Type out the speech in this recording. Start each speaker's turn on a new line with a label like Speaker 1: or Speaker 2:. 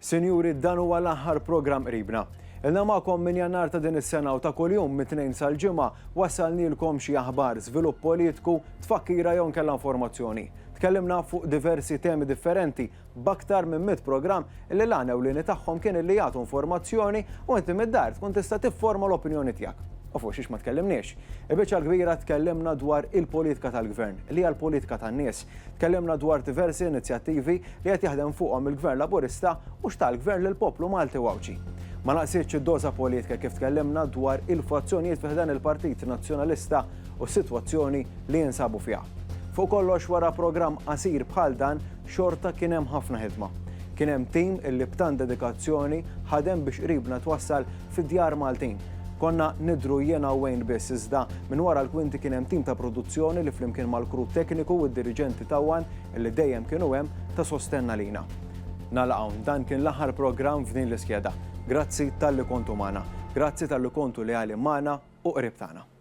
Speaker 1: Sinjuri, dan huwa l-aħħar programm qribna. Ilna magħkom minn Jannar ta' din is-sena u ta' kuljum mit-tnejn sal-ġimgħa wassalnielkom xi aħbar, żvilupp politiku, tfakkira jew kellha informazzjoni. Tkellimna fuq diversi temi differenti b'aktar minn 100 programm illi l-għana ewlieni tagħhom kien illi jagħtu informazzjoni u inti mid-dar tkun tista' tifforma l-opinjoni tiegħek. U fuq xiex ma tkellimniex. Il-biċċa l-kbira tkellimna dwar il-politika tal-gvern, li hija l-politika tan-nies. Tkellimna dwar diversi inizjattivi li qed jaħdem fuqhom il-Gvern Laburista u x'tal-Gvern lill-poplu Malti Wawċi. Ma naqsitx id-doża politika kif tkellimna dwar il-fazzjonijiet fih dan il-Partit Nazzjonalista u s-sitwazzjoni li jinsabu fiha. Fuq kollox wara programm qasir bħal dan xorta kien hemm ħafna ħidma. Kien hemm tim illi b'tant dedikazzjoni ħadem biex qribna twassal fid-djar Maltin. Konna nidru jiena u Wayne biss iżda minn wara l-kwinti kien hemm tim ta' produzzjoni li flimkien mal-kru tekniku u d-diriġenti tawwan illi dejjem kienu hemm ta' sostenna lina. Nalaqgħu dan kien l-aħħar programm f'din l-iskjeda. Grazzi tal-li kontu magħna. Grazzi tal-li kontu leali magħna u qrib tagħna.